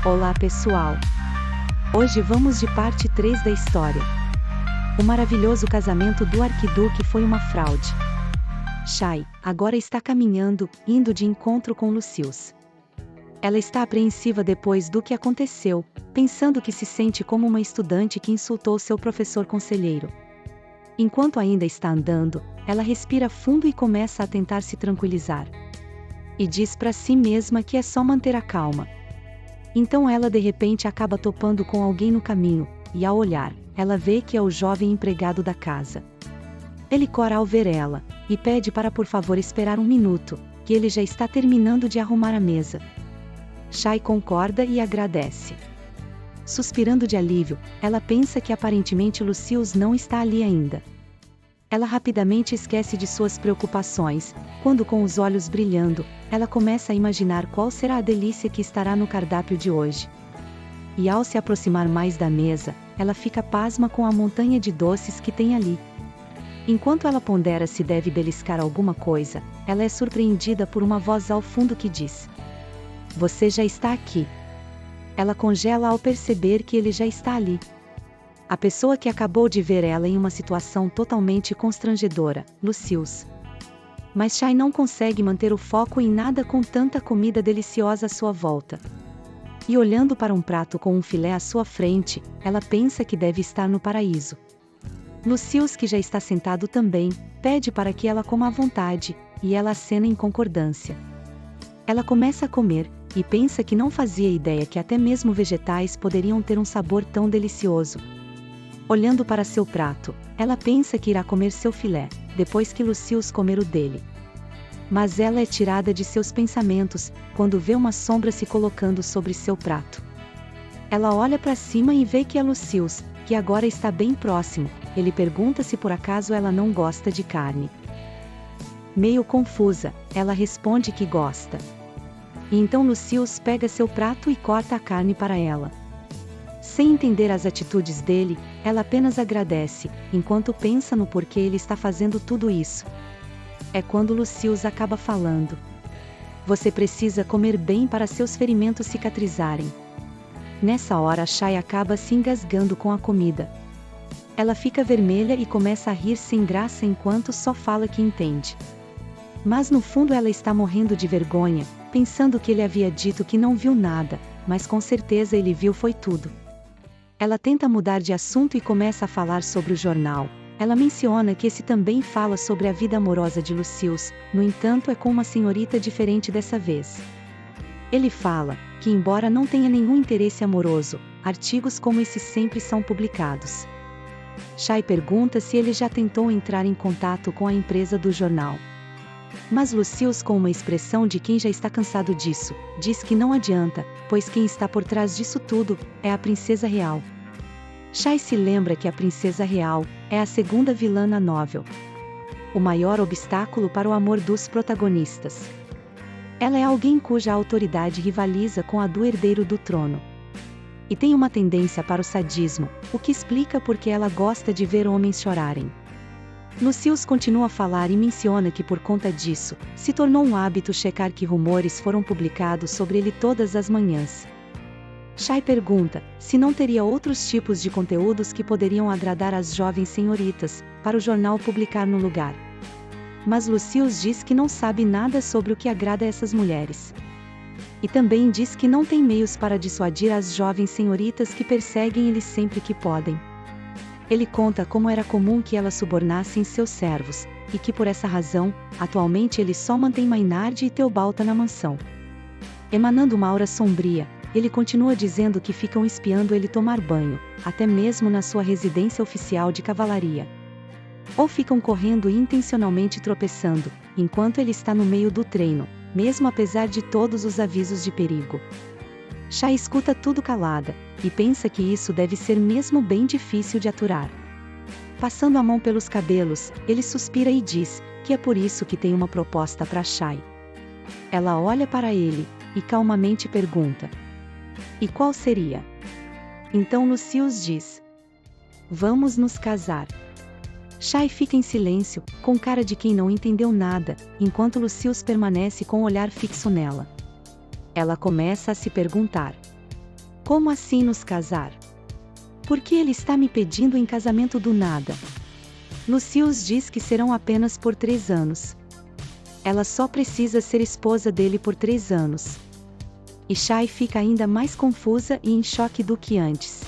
Olá pessoal! Hoje vamos de parte 3 da história. O maravilhoso casamento do arquiduque foi uma fraude. Shai, agora está caminhando, indo de encontro com Lucius. Ela está apreensiva depois do que aconteceu, pensando que se sente como uma estudante que insultou seu professor conselheiro. Enquanto ainda está andando, ela respira fundo e começa a tentar se tranquilizar. E diz para si mesma que é só manter a calma. Então ela de repente acaba topando com alguém no caminho, e ao olhar, ela vê que é o jovem empregado da casa. Ele cora ao ver ela, e pede para por favor esperar um minuto, que ele já está terminando de arrumar a mesa. Shai concorda e agradece. Suspirando de alívio, ela pensa que aparentemente Lucius não está ali ainda. Ela rapidamente esquece de suas preocupações, quando com os olhos brilhando, ela começa a imaginar qual será a delícia que estará no cardápio de hoje. E ao se aproximar mais da mesa, ela fica pasma com a montanha de doces que tem ali. Enquanto ela pondera se deve beliscar alguma coisa, ela é surpreendida por uma voz ao fundo que diz: "Você já está aqui." Ela congela ao perceber que ele já está ali. A pessoa que acabou de ver ela em uma situação totalmente constrangedora, Lucius. Mas Shai não consegue manter o foco em nada com tanta comida deliciosa à sua volta. E olhando para um prato com um filé à sua frente, ela pensa que deve estar no paraíso. Lucius, que já está sentado também, pede para que ela coma à vontade, e ela acena em concordância. Ela começa a comer, e pensa que não fazia ideia que até mesmo vegetais poderiam ter um sabor tão delicioso. Olhando para seu prato, ela pensa que irá comer seu filé, depois que Lucius comer o dele. Mas ela é tirada de seus pensamentos, quando vê uma sombra se colocando sobre seu prato. Ela olha para cima e vê que é Lucius, que agora está bem próximo. Ele pergunta se por acaso ela não gosta de carne. Meio confusa, ela responde que gosta. E então Lucius pega seu prato e corta a carne para ela. Sem entender as atitudes dele, ela apenas agradece, enquanto pensa no porquê ele está fazendo tudo isso. É quando Lucius acaba falando: "Você precisa comer bem para seus ferimentos cicatrizarem." Nessa hora Shai acaba se engasgando com a comida. Ela fica vermelha e começa a rir sem graça enquanto só fala que entende. Mas no fundo ela está morrendo de vergonha, pensando que ele havia dito que não viu nada, mas com certeza ele viu foi tudo. Ela tenta mudar de assunto e começa a falar sobre o jornal. Ela menciona que esse também fala sobre a vida amorosa de Lucius, no entanto é com uma senhorita diferente dessa vez. Ele fala que, embora não tenha nenhum interesse amoroso, artigos como esse sempre são publicados. Shai pergunta se ele já tentou entrar em contato com a empresa do jornal. Mas Lucius, com uma expressão de quem já está cansado disso, diz que não adianta, pois quem está por trás disso tudo é a princesa real. Shai se lembra que a princesa real é a segunda vilã na novel. O maior obstáculo para o amor dos protagonistas. Ela é alguém cuja autoridade rivaliza com a do herdeiro do trono. E tem uma tendência para o sadismo, o que explica porque ela gosta de ver homens chorarem. Lucius continua a falar e menciona que por conta disso, se tornou um hábito checar que rumores foram publicados sobre ele todas as manhãs. Shai pergunta se não teria outros tipos de conteúdos que poderiam agradar as jovens senhoritas, para o jornal publicar no lugar. Mas Lucius diz que não sabe nada sobre o que agrada essas mulheres. E também diz que não tem meios para dissuadir as jovens senhoritas que perseguem ele sempre que podem. Ele conta como era comum que elas subornassem seus servos, e que por essa razão, atualmente ele só mantém Maynard e Teobalta na mansão. Emanando uma aura sombria, ele continua dizendo que ficam espiando ele tomar banho, até mesmo na sua residência oficial de cavalaria. Ou ficam correndo e intencionalmente tropeçando, enquanto ele está no meio do treino, mesmo apesar de todos os avisos de perigo. Shai escuta tudo calada, e pensa que isso deve ser mesmo bem difícil de aturar. Passando a mão pelos cabelos, ele suspira e diz que é por isso que tem uma proposta para Shai. Ela olha para ele, e calmamente pergunta: "E qual seria?" Então Lucius diz: "Vamos nos casar." Shai fica em silêncio, com cara de quem não entendeu nada, enquanto Lucius permanece com o olhar fixo nela. Ela começa a se perguntar: Como assim nos casar? Por que ele está me pedindo em casamento do nada? Lucius diz que serão apenas por 3 anos. Ela só precisa ser esposa dele por 3 anos. E Shai fica ainda mais confusa e em choque do que antes.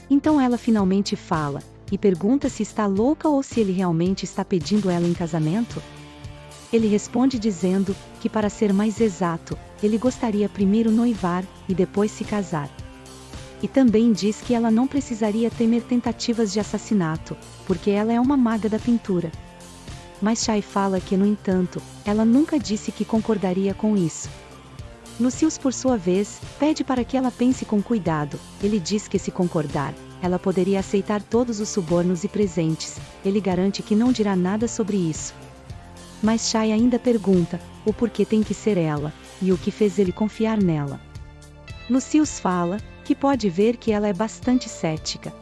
Então ela finalmente fala, e pergunta se está louca ou se ele realmente está pedindo ela em casamento. Ele responde dizendo que, para ser mais exato, ele gostaria primeiro noivar e depois se casar. E também diz que ela não precisaria temer tentativas de assassinato, porque ela é uma maga da pintura. Mas Shai fala que, no entanto, ela nunca disse que concordaria com isso. Lucius, por sua vez, pede para que ela pense com cuidado. Ele diz que, se concordar, ela poderia aceitar todos os subornos e presentes. Ele garante que não dirá nada sobre isso. Mas Shai ainda pergunta o porquê tem que ser ela, e o que fez ele confiar nela. Lucius fala que pode ver que ela é bastante cética.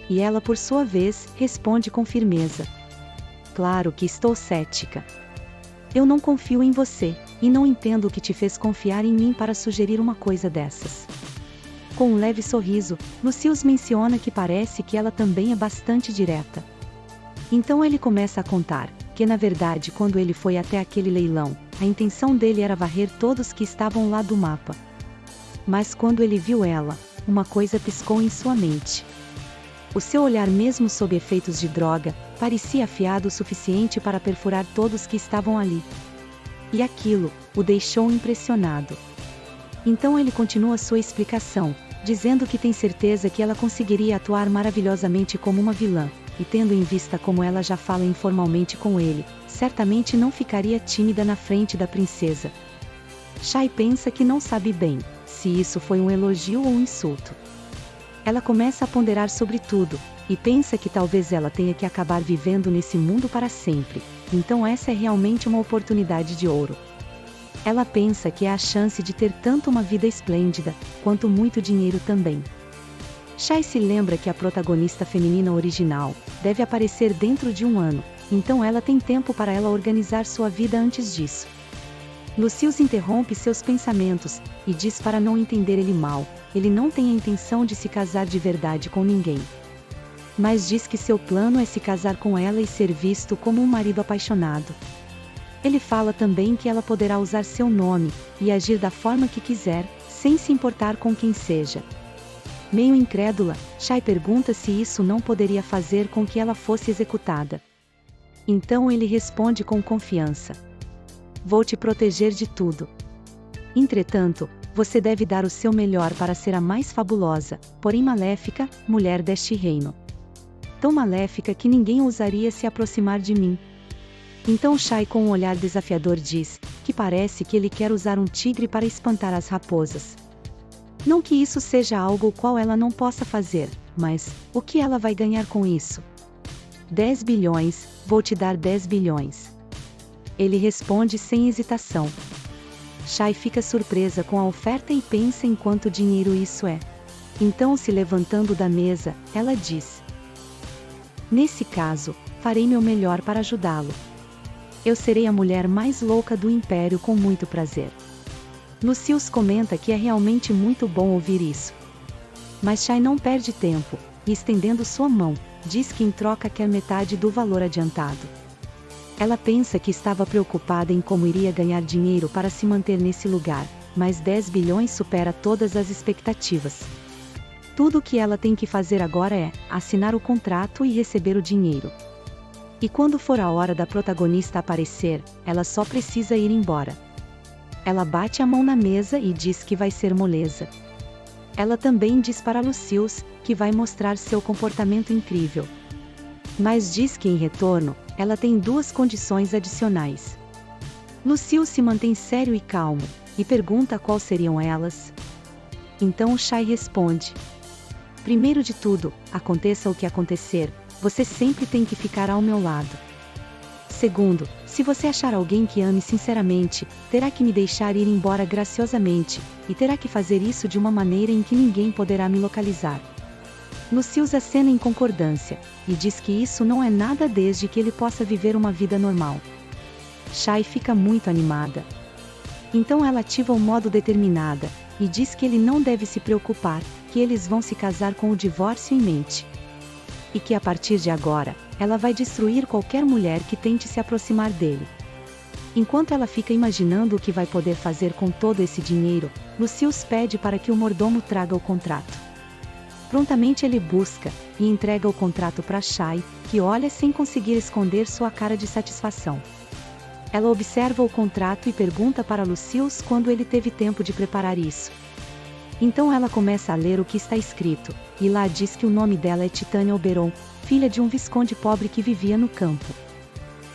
E ela, por sua vez, responde com firmeza: claro que estou cética. Eu não confio em você, e não entendo o que te fez confiar em mim para sugerir uma coisa dessas. Com um leve sorriso, Lucius menciona que parece que ela também é bastante direta. Então ele começa a contar que, na verdade, quando ele foi até aquele leilão, a intenção dele era varrer todos que estavam lá do mapa. Mas quando ele viu ela, uma coisa piscou em sua mente. O seu olhar, mesmo sob efeitos de droga, parecia afiado o suficiente para perfurar todos que estavam ali. E aquilo o deixou impressionado. Então ele continua sua explicação, dizendo que tem certeza que ela conseguiria atuar maravilhosamente como uma vilã, e tendo em vista como ela já fala informalmente com ele, certamente não ficaria tímida na frente da princesa. Shai pensa que não sabe bem se isso foi um elogio ou um insulto. Ela começa a ponderar sobre tudo, e pensa que talvez ela tenha que acabar vivendo nesse mundo para sempre, então essa é realmente uma oportunidade de ouro. Ela pensa que é a chance de ter tanto uma vida esplêndida, quanto muito dinheiro também. Shai se lembra que a protagonista feminina original deve aparecer dentro de 1 ano, então ela tem tempo para ela organizar sua vida antes disso. Lucius interrompe seus pensamentos, e diz para não entender ele mal, ele não tem a intenção de se casar de verdade com ninguém. Mas diz que seu plano é se casar com ela e ser visto como um marido apaixonado. Ele fala também que ela poderá usar seu nome, e agir da forma que quiser, sem se importar com quem seja. Meio incrédula, Shai pergunta se isso não poderia fazer com que ela fosse executada. Então ele responde com confiança: vou te proteger de tudo. Entretanto, você deve dar o seu melhor para ser a mais fabulosa, porém maléfica, mulher deste reino. Tão maléfica que ninguém ousaria se aproximar de mim. Então Shai, com um olhar desafiador, diz que parece que ele quer usar um tigre para espantar as raposas. Não que isso seja algo o qual ela não possa fazer, mas o que ela vai ganhar com isso? 10 bilhões, vou te dar 10 bilhões. Ele responde sem hesitação. Shai fica surpresa com a oferta e pensa em quanto dinheiro isso é. Então, se levantando da mesa, ela diz: nesse caso, farei meu melhor para ajudá-lo. Eu serei a mulher mais louca do Império com muito prazer. Lucius comenta que é realmente muito bom ouvir isso. Mas Shai não perde tempo, e estendendo sua mão, diz que em troca quer metade do valor adiantado. Ela pensa que estava preocupada em como iria ganhar dinheiro para se manter nesse lugar, mas 10 bilhões supera todas as expectativas. Tudo o que ela tem que fazer agora é assinar o contrato e receber o dinheiro. E quando for a hora da protagonista aparecer, ela só precisa ir embora. Ela bate a mão na mesa e diz que vai ser moleza. Ela também diz para Lucius que vai mostrar seu comportamento incrível. Mas diz que, em retorno, ela tem 2 condições adicionais. Lucius se mantém sério e calmo, e pergunta quais seriam elas. Então Shai responde: primeiro de tudo, aconteça o que acontecer, você sempre tem que ficar ao meu lado. Segundo, se você achar alguém que ame sinceramente, terá que me deixar ir embora graciosamente, e terá que fazer isso de uma maneira em que ninguém poderá me localizar. Lucius acena em concordância, e diz que isso não é nada desde que ele possa viver uma vida normal. Shai fica muito animada. Então ela ativa o modo determinada, e diz que ele não deve se preocupar, que eles vão se casar com o divórcio em mente. E que a partir de agora, ela vai destruir qualquer mulher que tente se aproximar dele. Enquanto ela fica imaginando o que vai poder fazer com todo esse dinheiro, Lucius pede para que o mordomo traga o contrato. Prontamente ele busca, e entrega o contrato para Shai, que olha sem conseguir esconder sua cara de satisfação. Ela observa o contrato e pergunta para Lucius quando ele teve tempo de preparar isso. Então ela começa a ler o que está escrito, e lá diz que o nome dela é Titânia Oberon, filha de um visconde pobre que vivia no campo.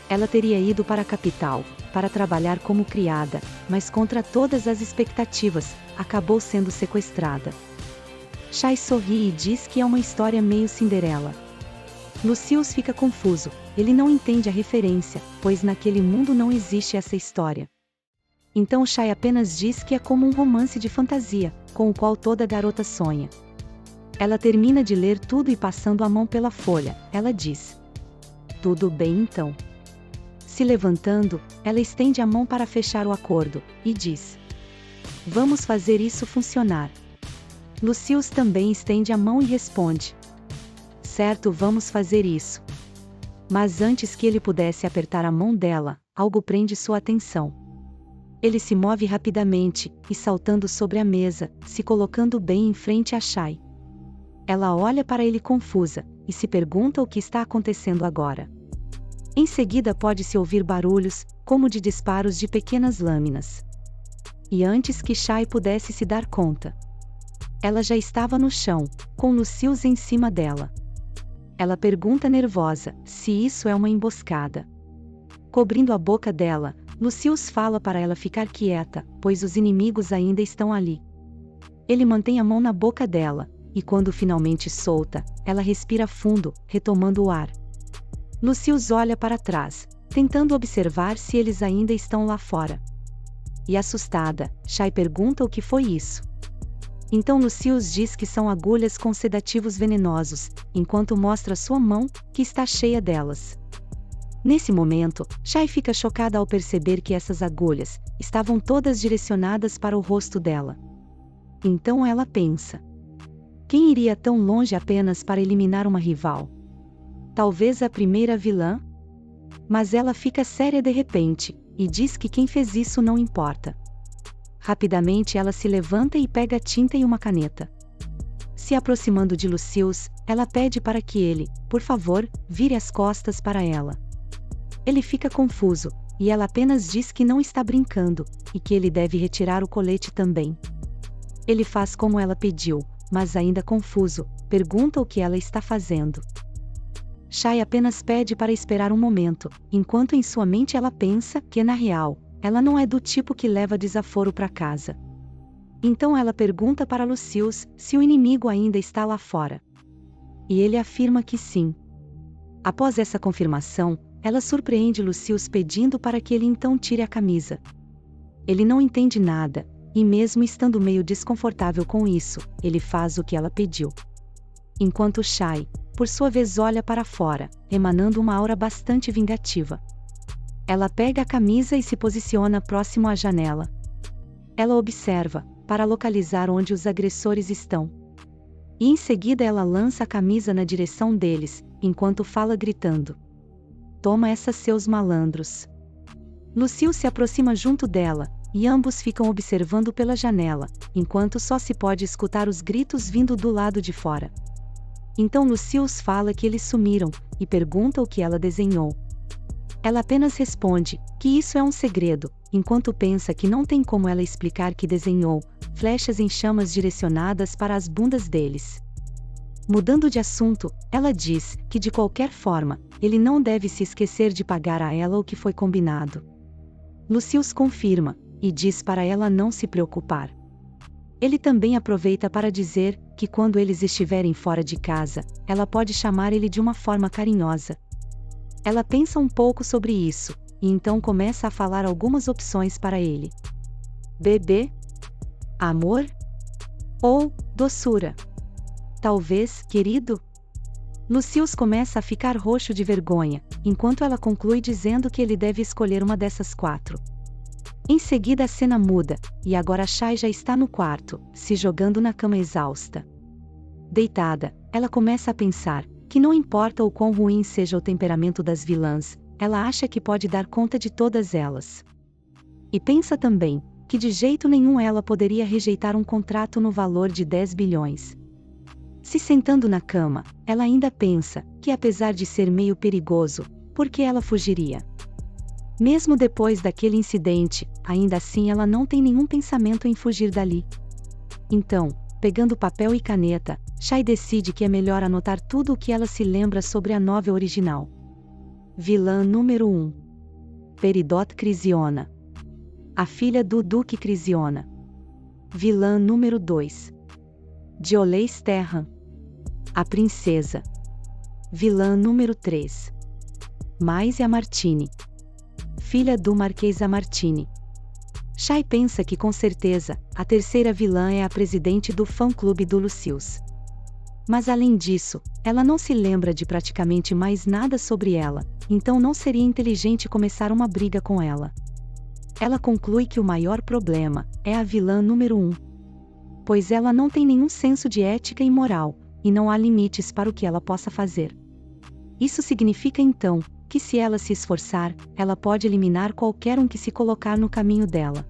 Ela teria ido para a capital, para trabalhar como criada, mas contra todas as expectativas, acabou sendo sequestrada. Shai sorri e diz que é uma história meio Cinderela. Lucius fica confuso, ele não entende a referência, pois naquele mundo não existe essa história. Então Shai apenas diz que é como um romance de fantasia, com o qual toda garota sonha. Ela termina de ler tudo e passando a mão pela folha, ela diz: "Tudo bem então." Se levantando, ela estende a mão para fechar o acordo, e diz: "Vamos fazer isso funcionar." Lucius também estende a mão e responde: "Certo, vamos fazer isso." Mas antes que ele pudesse apertar a mão dela, algo prende sua atenção. Ele se move rapidamente, e saltando sobre a mesa, se colocando bem em frente a Shai. Ela olha para ele confusa, e se pergunta o que está acontecendo agora. Em seguida pode-se ouvir barulhos, como de disparos de pequenas lâminas. E antes que Shai pudesse se dar conta, ela já estava no chão, com Lucius em cima dela. Ela pergunta nervosa, se isso é uma emboscada. Cobrindo a boca dela, Lucius fala para ela ficar quieta, pois os inimigos ainda estão ali. Ele mantém a mão na boca dela, e quando finalmente solta, ela respira fundo, retomando o ar. Lucius olha para trás, tentando observar se eles ainda estão lá fora. E assustada, Shai pergunta o que foi isso. Então Lucius diz que são agulhas com sedativos venenosos, enquanto mostra sua mão, que está cheia delas. Nesse momento, Shai fica chocada ao perceber que essas agulhas estavam todas direcionadas para o rosto dela. Então ela pensa: quem iria tão longe apenas para eliminar uma rival? Talvez a primeira vilã? Mas ela fica séria de repente, e diz que quem fez isso não importa. Rapidamente ela se levanta e pega tinta e uma caneta. Se aproximando de Lucius, ela pede para que ele, por favor, vire as costas para ela. Ele fica confuso, e ela apenas diz que não está brincando, e que ele deve retirar o colete também. Ele faz como ela pediu, mas ainda confuso, pergunta o que ela está fazendo. Shai apenas pede para esperar um momento, enquanto em sua mente ela pensa que, na real, ela não é do tipo que leva desaforo para casa. Então ela pergunta para Lucius se o inimigo ainda está lá fora. E ele afirma que sim. Após essa confirmação, ela surpreende Lucius pedindo para que ele então tire a camisa. Ele não entende nada, e mesmo estando meio desconfortável com isso, ele faz o que ela pediu. Enquanto Shai, por sua vez, olha para fora, emanando uma aura bastante vingativa. Ela pega a camisa e se posiciona próximo à janela. Ela observa, para localizar onde os agressores estão. E em seguida ela lança a camisa na direção deles, enquanto fala gritando: "Toma essa, seus malandros." Lucius se aproxima junto dela, e ambos ficam observando pela janela, enquanto só se pode escutar os gritos vindo do lado de fora. Então Lucius fala que eles sumiram, e pergunta o que ela desenhou. Ela apenas responde que isso é um segredo, enquanto pensa que não tem como ela explicar que desenhou flechas em chamas direcionadas para as bundas deles. Mudando de assunto, ela diz que de qualquer forma, ele não deve se esquecer de pagar a ela o que foi combinado. Lucius confirma, e diz para ela não se preocupar. Ele também aproveita para dizer que quando eles estiverem fora de casa, ela pode chamar ele de uma forma carinhosa. Ela pensa um pouco sobre isso, e então começa a falar algumas opções para ele. Bebê? Amor? Ou doçura? Talvez, querido? Lucius começa a ficar roxo de vergonha, enquanto ela conclui dizendo que ele deve escolher uma dessas quatro. Em seguida a cena muda, e agora Shai já está no quarto, se jogando na cama exausta. Deitada, ela começa a pensar que não importa o quão ruim seja o temperamento das vilãs, ela acha que pode dar conta de todas elas. E pensa também que de jeito nenhum ela poderia rejeitar um contrato no valor de 10 bilhões. Se sentando na cama, ela ainda pensa que apesar de ser meio perigoso, por que ela fugiria? Mesmo depois daquele incidente, ainda assim ela não tem nenhum pensamento em fugir dali. Então, pegando papel e caneta, Shai decide que é melhor anotar tudo o que ela se lembra sobre a novel original. Vilã número 1. Peridot Crisiona, a filha do Duque Crisiona. Vilã número 2. Dioleis Terran, a princesa. Vilã número 3. Mais Amartine, filha do Marquês Amartine. Shai pensa que com certeza, a terceira vilã é a presidente do fã-clube do Lucius. Mas além disso, ela não se lembra de praticamente mais nada sobre ela, então não seria inteligente começar uma briga com ela. Ela conclui que o maior problema é a vilã número 1. Pois ela não tem nenhum senso de ética e moral, e não há limites para o que ela possa fazer. Isso significa então, que se ela se esforçar, ela pode eliminar qualquer um que se colocar no caminho dela.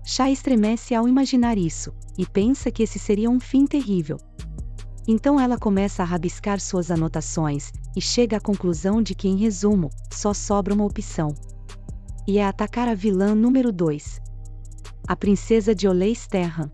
Shai estremece ao imaginar isso, e pensa que esse seria um fim terrível. Então ela começa a rabiscar suas anotações, e chega à conclusão de que em resumo, só sobra uma opção. E é atacar a vilã número 2. A princesa Dioleis Terran.